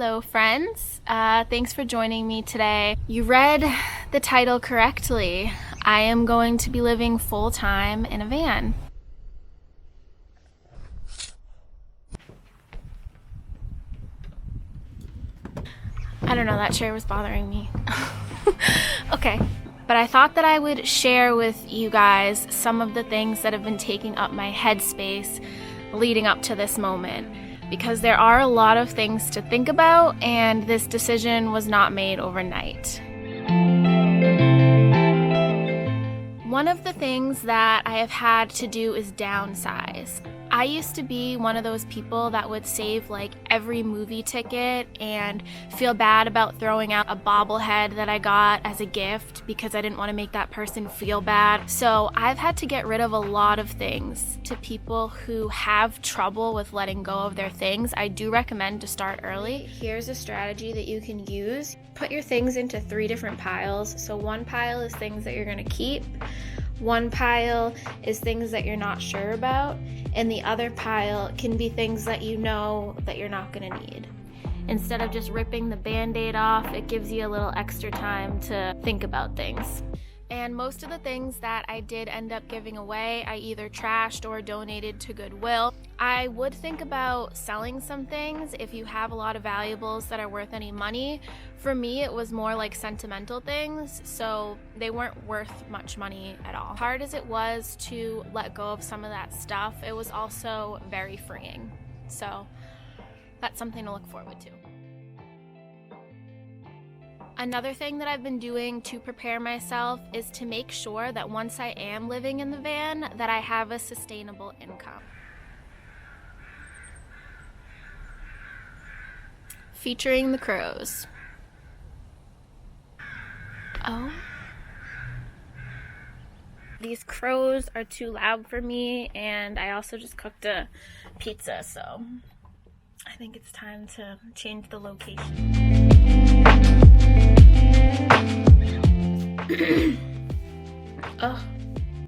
Hello friends, thanks for joining me today. You read the title correctly. I am going to be living full-time in a van. I don't know, that chair was bothering me. Okay, but I thought that I would share with you guys some of the things that have been taking up my headspace leading up to this moment, because there are a lot of things to think about and this decision was not made overnight. One of the things that I have had to do is downsize. I used to be one of those people that would save like every movie ticket and feel bad about throwing out a bobblehead that I got as a gift because I didn't want to make that person feel bad. So I've had to get rid of a lot of things. To people who have trouble with letting go of their things, I do recommend to start early. Here's a strategy that you can use. Put your things into 3 different piles. So one pile is things that you're going to keep. One pile is things that you're not sure about, and the other pile can be things that you know that you're not going to need. Instead of just ripping the band-aid off, it gives you a little extra time to think about things. And most of the things that I did end up giving away, I either trashed or donated to Goodwill. I would think about selling some things if you have a lot of valuables that are worth any money. For me, it was more like sentimental things, so they weren't worth much money at all. Hard as it was to let go of some of that stuff, it was also very freeing. So that's something to look forward to. Another thing that I've been doing to prepare myself is to make sure that once I am living in the van, that I have a sustainable income. Featuring the crows. Oh. These crows are too loud for me, and I also just cooked a pizza, so I think it's time to change the location. Oh.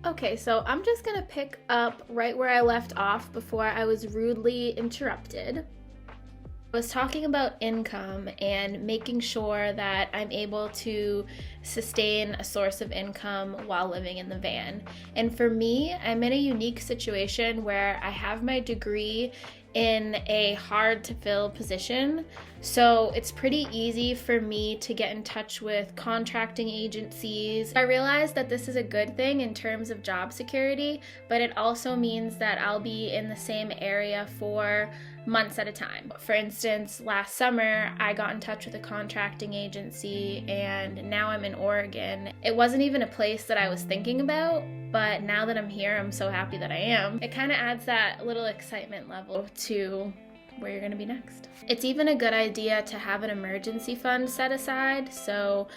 Okay, so I'm just gonna pick up right where I left off before I was rudely interrupted. I was talking about income and making sure that I'm able to sustain a source of income while living in the van. And for me, I'm in a unique situation where I have my degree in a hard to fill position. So it's pretty easy for me to get in touch with contracting agencies. I realize that this is a good thing in terms of job security, but it also means that I'll be in the same area for months at a time. For instance, last summer, I got in touch with a contracting agency and now I'm in Oregon. It wasn't even a place that I was thinking about, but now that I'm here, I'm so happy that I am. It kind of adds that little excitement level to where you're gonna be next. It's even a good idea to have an emergency fund set aside, so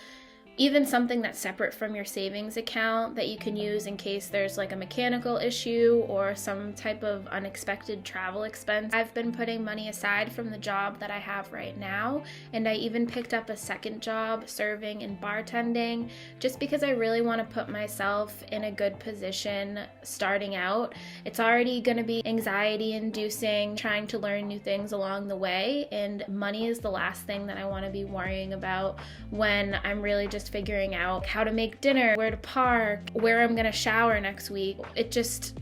even something that's separate from your savings account that you can use in case there's like a mechanical issue or some type of unexpected travel expense. I've been putting money aside from the job that I have right now, and I even picked up a second job serving and bartending just because I really want to put myself in a good position starting out. It's already going to be anxiety inducing, trying to learn new things along the way, and money is the last thing that I want to be worrying about when I'm really just figuring out how to make dinner, where to park, where I'm gonna shower next week. It just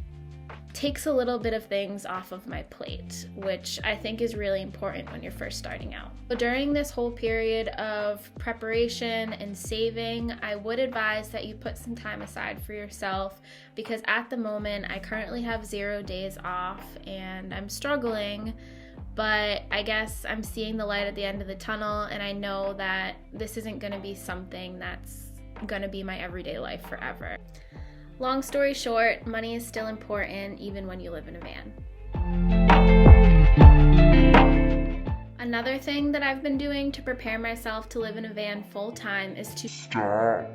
takes a little bit of things off of my plate, which I think is really important when you're first starting out. So during this whole period of preparation and saving, I would advise that you put some time aside for yourself, because at the moment I currently have 0 days off and I'm struggling. But I guess I'm seeing the light at the end of the tunnel, and I know that this isn't going to be something that's going to be my everyday life forever. Long story short, money is still important even when you live in a van. Another thing that I've been doing to prepare myself to live in a van full time is to stop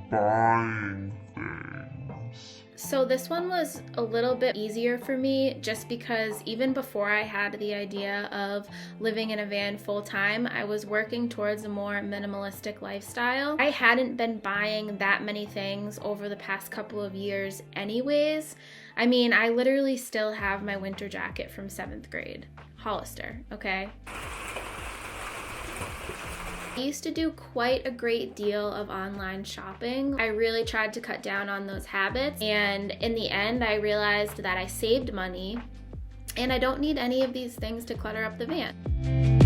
buying things. So this one was a little bit easier for me just because even before I had the idea of living in a van full time, I was working towards a more minimalistic lifestyle. I hadn't been buying that many things over the past couple of years anyways. I mean, I literally still have my winter jacket from 7th grade. Hollister, okay? I used to do quite a great deal of online shopping. I really tried to cut down on those habits, and in the end I realized that I saved money and I don't need any of these things to clutter up the van.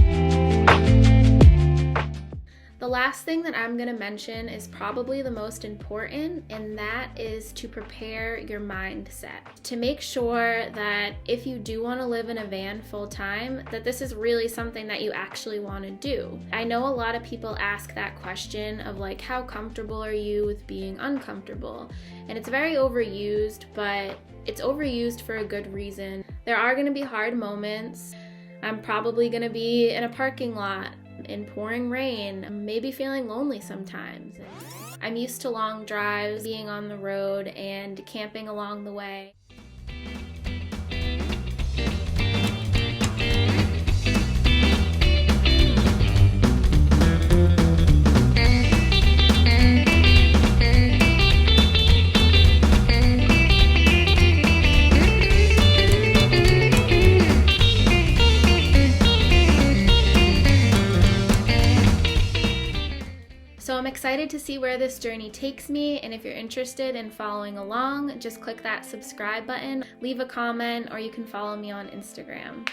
The last thing that I'm going to mention is probably the most important, and that is to prepare your mindset. To make sure that if you do want to live in a van full time, that this is really something that you actually want to do. I know a lot of people ask that question of like, how comfortable are you with being uncomfortable? And it's very overused, but it's overused for a good reason. There are going to be hard moments. I'm probably going to be in a parking lot in pouring rain, maybe feeling lonely sometimes. I'm used to long drives, being on the road, and camping along the way. So I'm excited to see where this journey takes me, and if you're interested in following along, just click that subscribe button, leave a comment, or you can follow me on Instagram.